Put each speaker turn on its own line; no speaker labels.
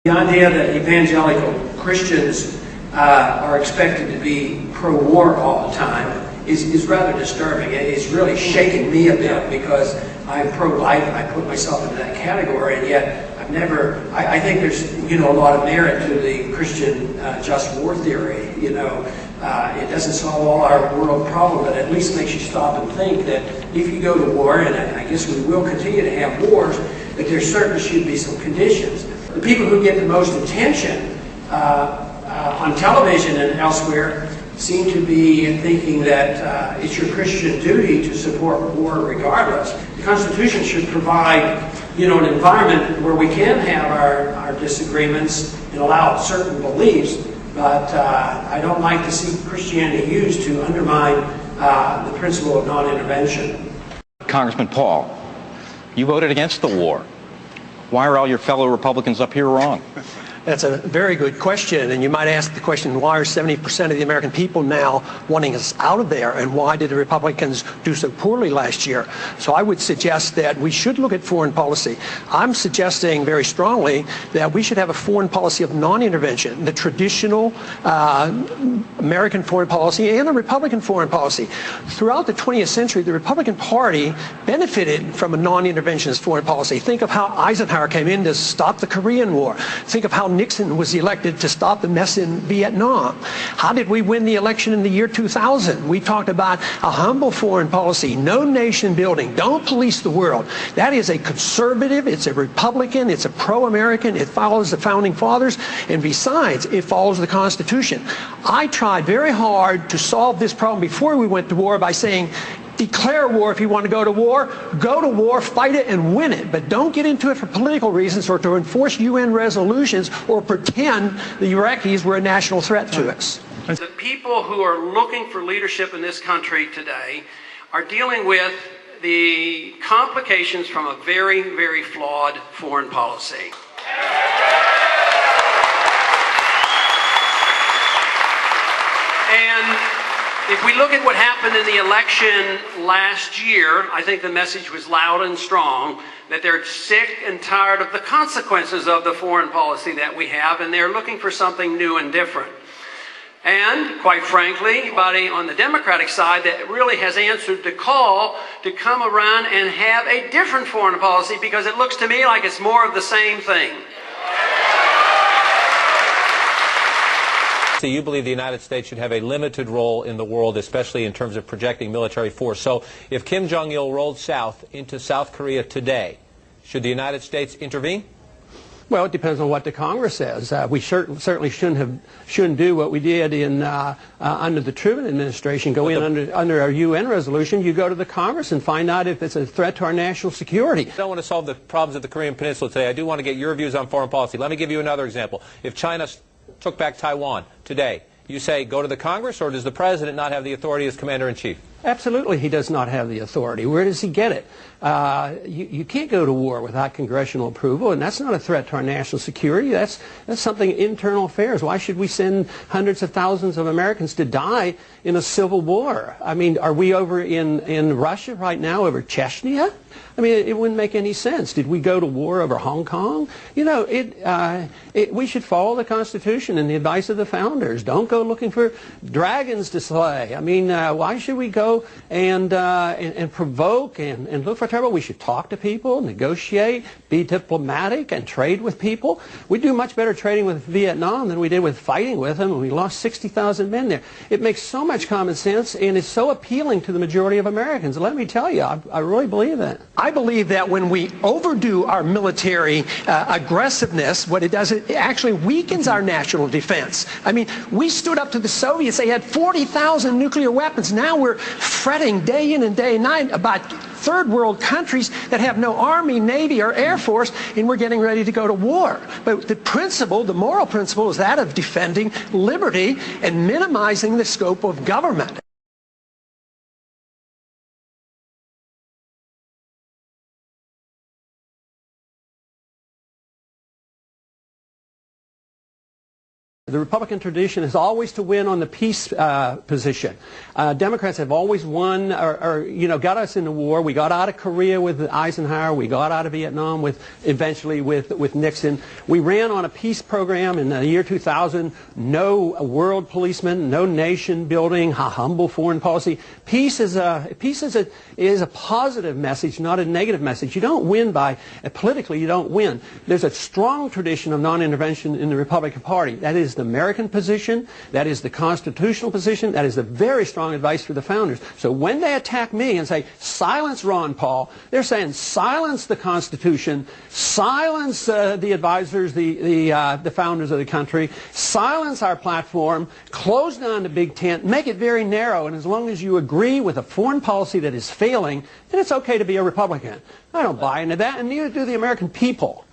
The idea that evangelical Christians are expected to be pro-war all the time is rather disturbing. It's really shaken me a bit because I'm pro-life and I put myself into that category, and yet I think there's a lot of merit to the Christian just war theory. It doesn't solve all our world problems, but at least makes you stop and think that if you go to war, and I guess we will continue to have wars, that there certainly should be some conditions. The people who get the most attention on television and elsewhere seem to be thinking that it's your Christian duty to support war regardless. The Constitution should provide, an environment where we can have our disagreements and allow certain beliefs, but I don't like to see Christianity used to undermine the principle of non-intervention.
Congressman Paul, you voted against the war. Why are all your fellow Republicans up here wrong?
That's a very good question, and you might ask the question, why are 70% of the American people now wanting us out of there, and why did the Republicans do so poorly last year? So I would suggest that we should look at foreign policy. I'm suggesting very strongly that we should have a foreign policy of non-intervention, the traditional American foreign policy and a Republican foreign policy. Throughout the 20th century, the Republican Party benefited from a non-interventionist foreign policy. Think of how Eisenhower came in to stop the Korean War. Think of how Nixon was elected to stop the mess in Vietnam. How did we win the election in the year 2000? We talked about a humble foreign policy, no nation building, don't police the world. That is a conservative, it's a Republican, it's a pro-American, it follows the Founding Fathers, and besides, it follows the Constitution. I tried very hard to solve this problem before we went to war by saying, declare war if you want to go to war, fight it and win it, but don't get into it for political reasons or to enforce UN resolutions or pretend the Iraqis were a national threat to us.
The people who are looking for leadership in this country today are dealing with the complications from a very, very flawed foreign policy. And if we look at what happened in the election last year, I think the message was loud and strong that they're sick and tired of the consequences of the foreign policy that we have, and they're looking for something new and different. And, quite frankly, anybody on the Democratic side that really has answered the call to come around and have a different foreign policy, because it looks to me like it's more of the same thing.
So you believe the United States should have a limited role in the world, especially in terms of projecting military force. So if Kim Jong-il rolled south into South Korea today, should the United States intervene?
Well, it depends on what the Congress says. We certainly shouldn't do what we did in under the Truman administration. Go in under our UN resolution. You go to the Congress and find out if it's a threat to our national security.
I don't want to solve the problems of the Korean Peninsula today. I do want to get your views on foreign policy. Let me give you another example. If China took back Taiwan today, you say go to the Congress, or does the President not have the authority as Commander-in-Chief?
Absolutely, he does not have the authority. Where does he get it? You can't go to war without congressional approval, and that's not a threat to our national security. That's something internal affairs. Why should we send hundreds of thousands of Americans to die in a civil war? I mean, are we over in Russia right now over Chechnya? I mean, it wouldn't make any sense. Did we go to war over Hong Kong? We should follow the Constitution and the advice of the founders. Don't go looking for dragons to slay. I mean, why should we go and provoke and look for trouble? We should talk to people, negotiate, be diplomatic, and trade with people. We do much better trading with Vietnam than we did with fighting with them, and we lost 60,000 men there. It makes so much common sense, and it's so appealing to the majority of Americans. Let me tell you, I really believe that.
I believe that when we overdo our military aggressiveness, what it does, it actually weakens our national defense. I mean, we stood up to the Soviets. They had 40,000 nuclear weapons. Now we're fretting day in and day night about third world countries that have no army, navy, or air force, and we're getting ready to go to war. But the principle, the moral principle, is that of defending liberty and minimizing the scope of government.
The Republican tradition is always to win on the peace position. Democrats have always won, or got us in the war. We got out of Korea with Eisenhower. We got out of Vietnam eventually with Nixon. We ran on a peace program in the year 2000. No world policeman, no nation building, humble foreign policy. Peace is a positive message, not a negative message. You don't win by politically. You don't win. There's a strong tradition of non-intervention in the Republican Party. That is the American position. That is the constitutional position. That is the very strong advice for the founders. So when they attack me and say, silence Ron Paul, they're saying silence the Constitution, silence the advisors, the founders of the country, silence our platform, close down the big tent, make it very narrow, and as long as you agree with a foreign policy that is failing, then it's okay to be a Republican. I don't buy into that, and neither do the American people.